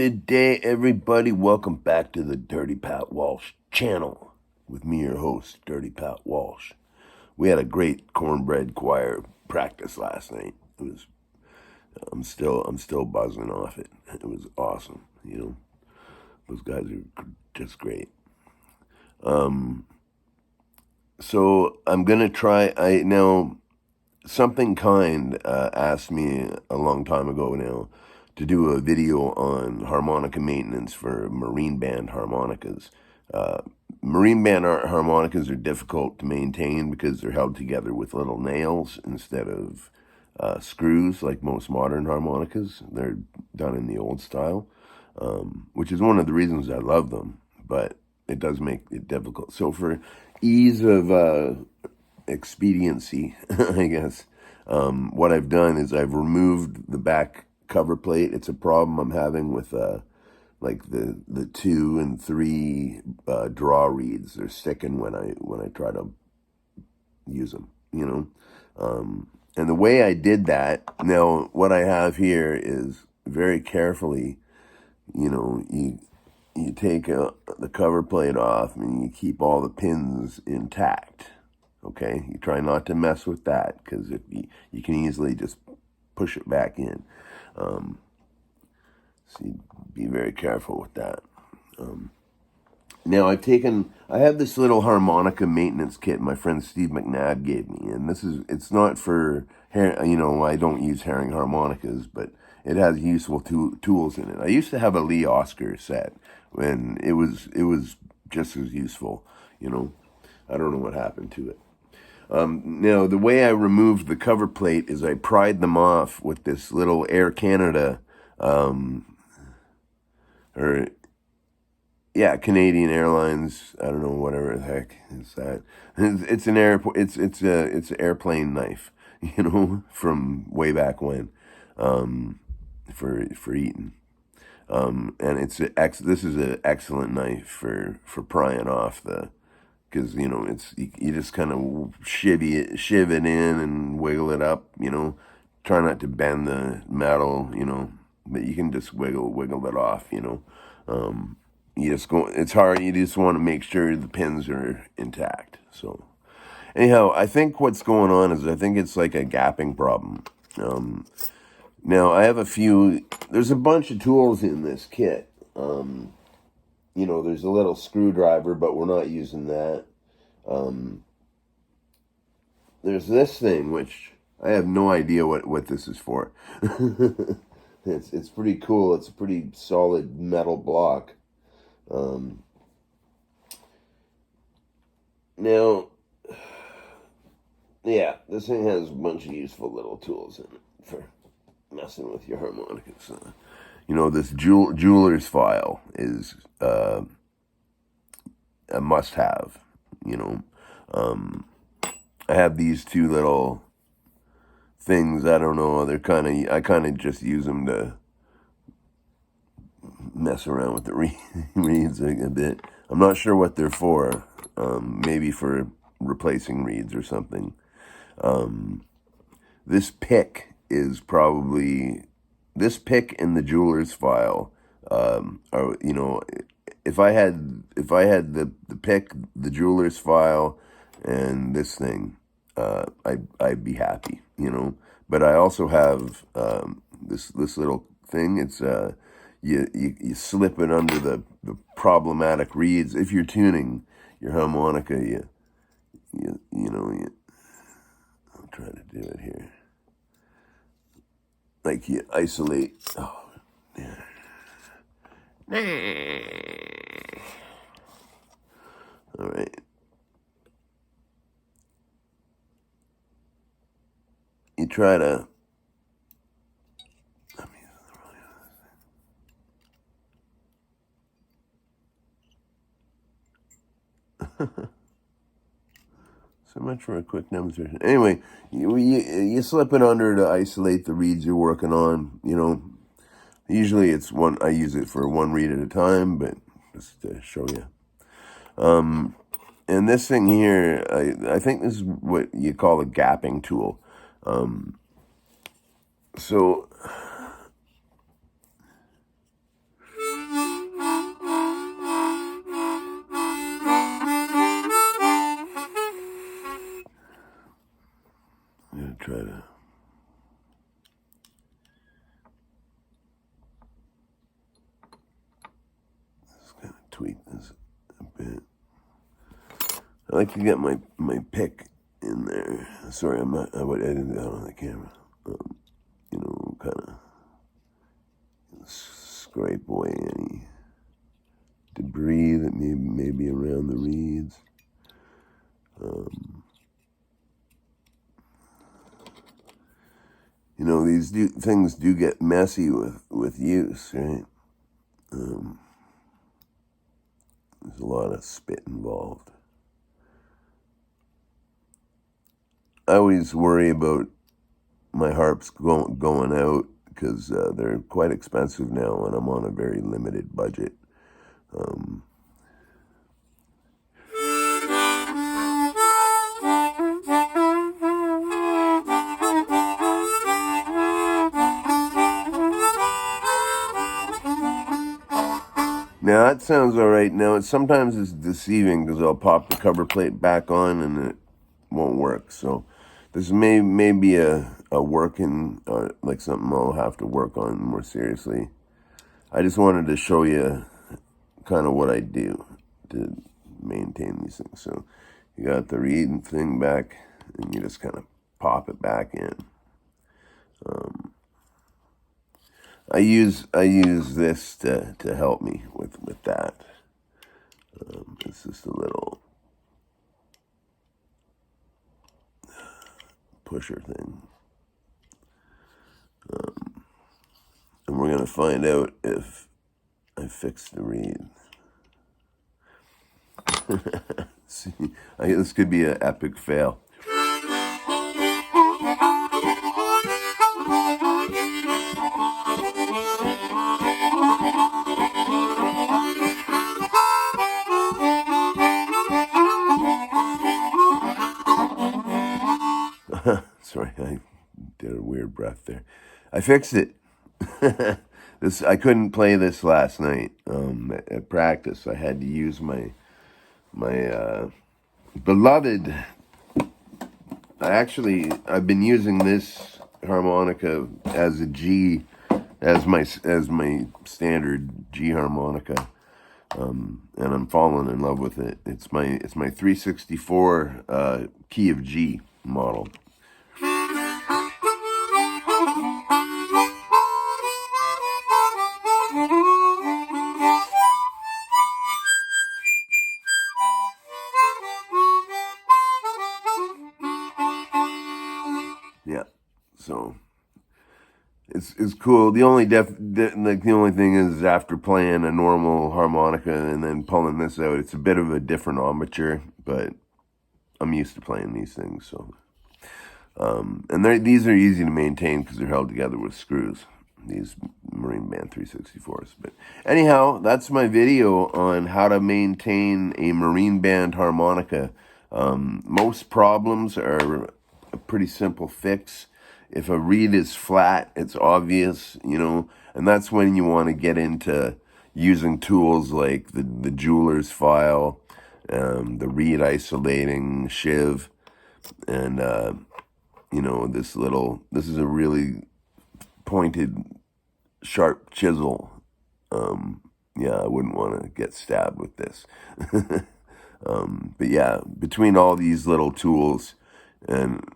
Good day, everybody. Welcome back to the Dirty Pat Walsh channel with me, your host, Dirty Pat Walsh. We had a great cornbread choir practice last night. I'm still buzzing off it. It was awesome. Those guys are just great. So I'm gonna try. Something kind asked me a long time ago now to do a video on harmonica maintenance for marine band harmonicas. Marine band harmonicas are difficult to maintain because they're held together with little nails instead of screws like most modern harmonicas. They're done in the old style, which is one of the reasons I love them, but it does make it difficult. So for ease of expediency, I guess, what I've done is I've removed the back cover plate. It's a problem I'm having with like the 2 and 3 draw reeds. They're sticking when I try to use them, and the way I did that, now what I have here is very carefully, you take the cover plate off and you keep all the pins intact. Okay, you try not to mess with that because if you can easily just push it back in. So you be very careful with that. Now I have this little harmonica maintenance kit my friend Steve McNabb gave me, and it's not for I don't use herring harmonicas, but it has useful tools in it. I used to have a Lee Oscar set, and it was just as useful. I don't know what happened to it. Now, the way I removed the cover plate is I pried them off with this little Air Canada, Canadian Airlines. I don't know, whatever the heck is that. It's an it's an airplane knife, from way back when, for eating. And this is an excellent knife for prying off because you just kind of shiv it in and wiggle it up. Try not to bend the metal. But you can just wiggle it off. It's hard. You just want to make sure the pins are intact. So anyhow, I think what's going on is I think it's like a gapping problem. Now I have there's a bunch of tools in this kit. There's a little screwdriver, but we're not using that. There's this thing, which I have no idea what this is for. It's pretty cool. It's a pretty solid metal block. Now, yeah, this thing has a bunch of useful little tools in it for messing with your harmonicas. This jeweler's file is a must-have. I have these 2 little things. I don't know. I kind of just use them to mess around with the reeds a bit. I'm not sure what they're for. Maybe for replacing reeds or something. This pick and the jeweler's file are, if I had the pick, the jeweler's file, and this thing, I'd be happy, But I also have this little thing. It's you slip it under the problematic reeds. If you're tuning your harmonica, I'll try to do it here. Like you isolate. Oh, yeah. All right. You try to. So much for a quick demonstration. Anyway, you slip it under to isolate the reeds you're working on. Usually I use it for 1 reed at a time, but just to show you. And this thing here, I think this is what you call a gapping tool. So gonna try to just kind of tweak this a bit. I like to get my pick in there. Sorry, I would edit that on the camera. Kind of scrape away any debris that may be around the reeds. These things do get messy with use, right? There's a lot of spit involved. I always worry about my harps going out because they're quite expensive now, and I'm on a very limited budget. Now that sounds all right. Now sometimes it's deceiving because I'll pop the cover plate back on and it won't work. So this may be a working, like something I'll have to work on more seriously. I just wanted to show you kind of what I do to maintain these things. So you got the reed thing back, and you just kind of pop it back in. I use this to help me with that. It's just a little pusher thing. And we're gonna find out if I fixed the reed. See, this could be an epic fail. Sorry, I did a weird breath there. I fixed it. I couldn't play this last night at practice. I had to use my beloved. I've been using this harmonica as a G, as my standard G harmonica, and I'm falling in love with it. It's my 364 key of G model. Yeah, so it's cool. The only the only thing is after playing a normal harmonica and then pulling this out, it's a bit of a different embouchure, but I'm used to playing these things. So, and these are easy to maintain because they're held together with screws. These Marine Band 364s. But anyhow, that's my video on how to maintain a Marine Band harmonica. Most problems are a pretty simple fix. If a reed is flat, it's obvious, and that's when you want to get into using tools like the jeweler's file, the reed isolating shiv, and this is a really pointed, sharp chisel. I wouldn't want to get stabbed with this. But yeah, between all these little tools and,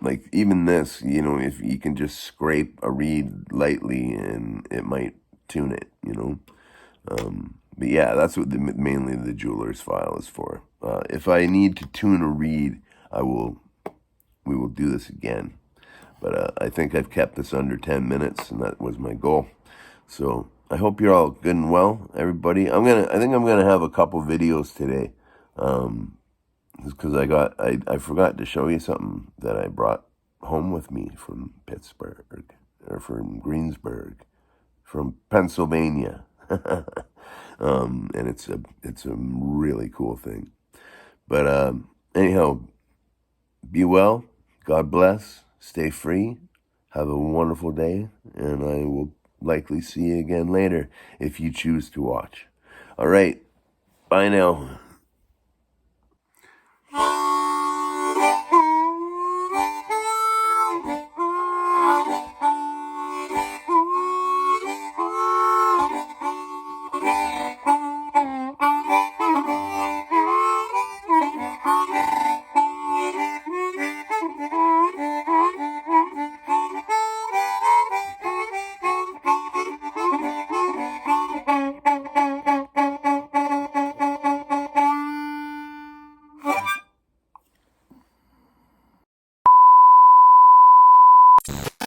like even this, if you can just scrape a reed lightly and it might tune it, But yeah, that's what mainly the jeweler's file is for. If I need to tune a reed, we will do this again. But I think I've kept this under 10 minutes, and that was my goal. So I hope you're all good and well, everybody. I think I'm gonna have a couple videos today, because I forgot to show you something that I brought home with me from Pittsburgh, or from Greensburg, from Pennsylvania, and it's a really cool thing. But anyhow, be well. God bless. Stay free. Have a wonderful day, and I will likely see you again later if you choose to watch. All right. Bye now.